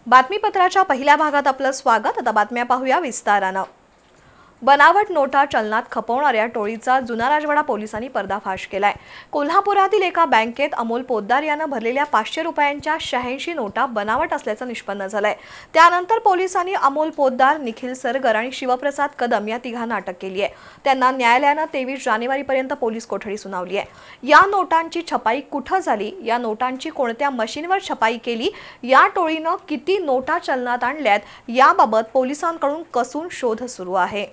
बातमीपत्राच्या पहिल्या भागात आपलं स्वागत। आता बातम्या पाहूया विस्तारानं। बनावट नोटा चलनात खपवणाऱ्या टोळीचा जुना राजवाडा पोलिसांनी पर्दाफाश केलाय। कोल्हापुरातील एका बँकेत अमोल पोद्दार यानं भरलेल्या 500 रुपयांच्या 86 नोटा बनावट असल्याचं निष्पन्न झालंय। त्यानंतर पोलिसांनी अमोल पोद्दार, निखिल सरगर आणि शिवप्रसाद कदम या तिघांना अटक केली आहे। त्यांना न्यायालयानं 23 जानेवारीपर्यंत पोलीस कोठडी सुनावली आहे। या नोटांची छपाई कुठं झाली, या नोटांची कोणत्या मशीनवर छपाई केली, या टोळीनं किती नोटा चलनात आणल्यात याबाबत पोलिसांकडून कसून शोध सुरू आहे।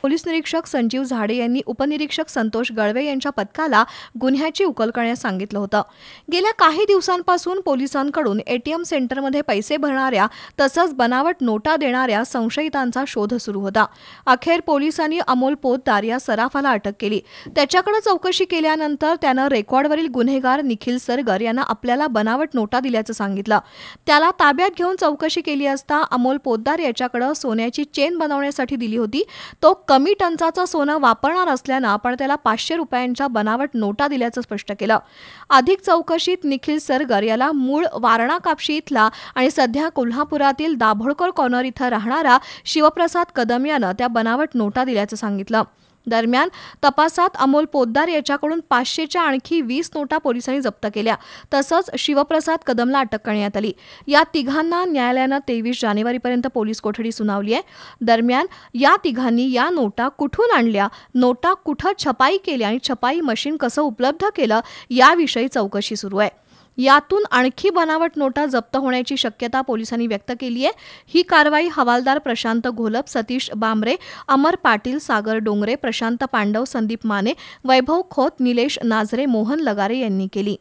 पोलीस निरीक्षक संजीव झाडे यांनी उपनिरीक्षक संतोष गळवे यांच्या पथकाला गुन्ह्याची उकल करण्यास सांगितलं होतं। गेल्या काही दिवसांपासून पोलिसांकडून एटीएम सेंटरमध्ये पैसे भरणाऱ्या तसंच बनावट नोटा देणाऱ्या संशयितांचा शोध सुरू होता। अखेर पोलिसांनी अमोल पोद्दार या सराफाला अटक केली। त्याच्याकडे चौकशी केल्यानंतर त्यानं रेकॉर्डवरील गुन्हेगार निखिल सरगर यांना आपल्याला बनावट नोटा दिल्याचं सांगितलं। त्याला ताब्यात घेऊन चौकशी केली असता अमोल पोद्दार याच्याकडे सोन्याची चेन बनवण्यासाठी दिली होती। तो कमी टंचाचं सोनं वापरणार असल्यानं आपण त्याला 500 रुपयांच्या बनावट नोटा दिल्याचं स्पष्ट केलं। अधिक चौकशीत निखिल सरगर याला मूळ वारणा कापशी इथला आणि सध्या कोल्हापुरातील दाभोळकर कॉर्नर इथं राहणारा शिवप्रसाद कदम यानं त्या बनावट नोटा दिल्याचं सांगितलं। दरम्यान तपासात अमोल पोद्दार याच्याकडून 500च्या आणखी 20 नोटा पोलिसांनी जप्त केल्या। तसंच शिवप्रसाद कदमला अटक करण्यात आली। या तिघांना न्यायालयानं 23 जानेवारीपर्यंत पोलीस कोठडी सुनावली आहे। दरम्यान या तिघांनी या नोटा कुठून आणल्या, नोटा कुठं छपाई केल्या आणि छपाई मशीन कसं उपलब्ध केलं याविषयी चौकशी सुरू आहे। यातून आणखी बनावट नोटा जप्त होण्याची शक्यता पोलिसांनी व्यक्त केली आहे। ही कारवाई हवालदार प्रशांत घोलप, सतीश बांबरे, अमर पाटील, सागर डोंगरे, प्रशांत पांडव, संदीप माने, वैभव खोत, निलेश नाझरे, मोहन लगारे यांनी केली।